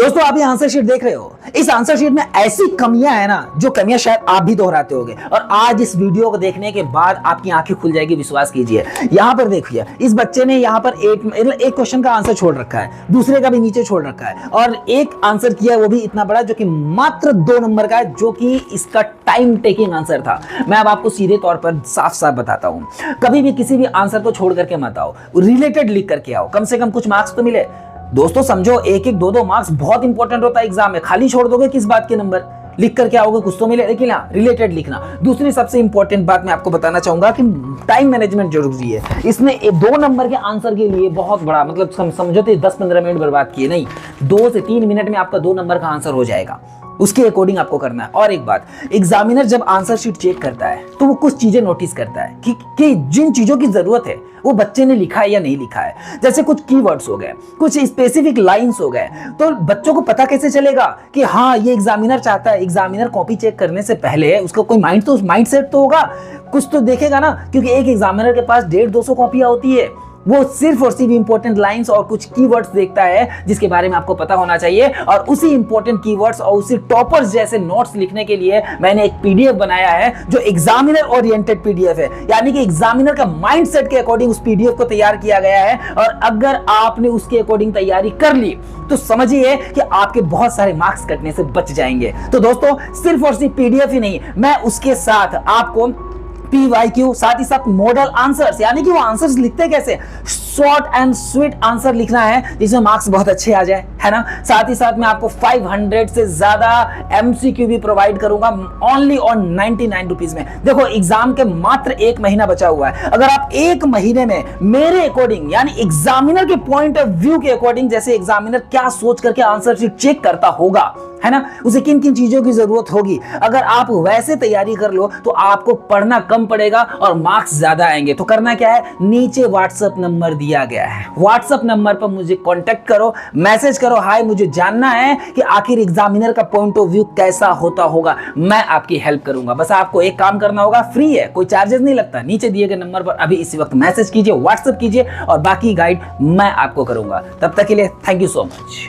दोस्तों आप ये आंसर शीट देख रहे हो, इस आंसर शीट में ऐसी कमियां है ना जो कमियां शायद आप भी दोहराते होगे, और आज इस वीडियो को देखने के बाद आपकी आंखें खुल जाएगी, विश्वास कीजिए। यहां पर देखिए, इस बच्चे ने यहां पर एक क्वेश्चन का आंसर छोड़ रखा है, दूसरे का भी नीचे छोड़ रखा है, और एक आंसर किया है वो भी इतना बड़ा जो कि मात्र 2 नंबर का है, जो कि इसका टाइम टेकिंग आंसर था। मैं अब आपको सीधे तौर पर साफ साफ बताता हूं, कभी भी किसी भी आंसर को छोड़ करके मत आओ, रिलेटेड लिख करके आओ, कम से कम कुछ मार्क्स तो मिले। दोस्तों समझो, 1-1, 2-2 मार्क्स बहुत इंपॉर्टेंट होता है एग्जाम में। खाली छोड़ दोगे किस बात के नंबर, लिख करके आओगे कुछ तो मिले, लेकिन हाँ रिलेटेड लिखना। दूसरी सबसे इंपॉर्टेंट बात मैं आपको बताना चाहूंगा कि टाइम मैनेजमेंट जरूरी है। इसने 2 नंबर के आंसर के लिए बहुत बड़ा, मतलब समझो तो 10-15 मिनट बर्बाद किए नहीं, 2 से 3 मिनट में आपका 2 नंबर का आंसर हो जाएगा। उसके अकॉर्डिंग आपको करना है। और एक बात, एग्जामिनर जब आंसर शीट चेक करता है तो वो कुछ चीजें नोटिस करता है कि जिन चीजों की जरूरत है वो बच्चे ने लिखा है या नहीं लिखा है। जैसे कुछ कीवर्ड्स हो गए, कुछ स्पेसिफिक लाइंस हो गए, तो बच्चों को पता कैसे चलेगा कि हाँ ये एग्जामिनर चाहता है। एग्जामिनर कॉपी चेक करने से पहले उसका कोई माइंड सेट तो होगा, कुछ तो देखेगा ना, क्योंकि एक एग्जामिनर के पास 150-200 कॉपियां होती है। वो सिर्फ और सिर्फ इंपॉर्टेंट लाइंस और कुछ कीवर्ड्स देखता है जिसके बारे में आपको पता होना चाहिए, और उसी इंपॉर्टेंट कीवर्ड्स और उसी टॉपर्स जैसे नोट्स लिखने के लिए मैंने एक पीडीएफ बनाया है जो एग्जामिनर ओरिएंटेड पीडीएफ है, यानी कि एग्जामिनर का माइंडसेट के अकॉर्डिंग उस पीडीएफ को तैयार किया गया है। और अगर आपने उसके अकॉर्डिंग तैयारी कर ली तो समझिए कि आपके बहुत सारे मार्क्स कटने से बच जाएंगे। तो दोस्तों सिर्फ और सिर्फ पीडीएफ ही नहीं, मैं उसके साथ आपको PYQ, साथ ही साथ मॉडल आंसर्स, यानी कि वो आंसर्स लिखते कैसे, शॉर्ट एंड स्वीट आंसर लिखना है जिसमें मार्क्स बहुत अच्छे आ जाए, है ना। साथ ही साथ मैं आपको 500 से ज्यादा MCQ भी प्रोवाइड करूंगा ओनली ऑन 99 रुपीज में। देखो एग्जाम के मात्र 1 महीना बचा हुआ है, अगर आप 1 महीने में मेरे अकॉर्डिंग, यानी एग्जामिनर के पॉइंट ऑफ व्यू के अकॉर्डिंग, जैसे एग्जामिनर क्या सोच करके आंसर शीट चेक करता होगा, है ना, उसे किन किन चीजों की जरूरत होगी, अगर आप वैसे तैयारी कर लो तो आपको पढ़ना कम पड़ेगा और मार्क्स ज्यादा आएंगे। तो करना क्या है, नीचे व्हाट्सएप नंबर दिया गया है, व्हाट्सएप नंबर पर मुझे कांटेक्ट करो, मैसेज करो, हाय मुझे जानना है कि आखिर एग्जामिनर का पॉइंट ऑफ व्यू कैसा होता होगा, मैं आपकी हेल्प करूंगा। बस आपको एक काम करना होगा, फ्री है, कोई चार्जेस नहीं लगता। नीचे दिए गए नंबर पर अभी इसी वक्त मैसेज कीजिए, व्हाट्सएप कीजिए, और बाकी गाइड मैं आपको करूंगा। तब तक के लिए थैंक यू सो मच।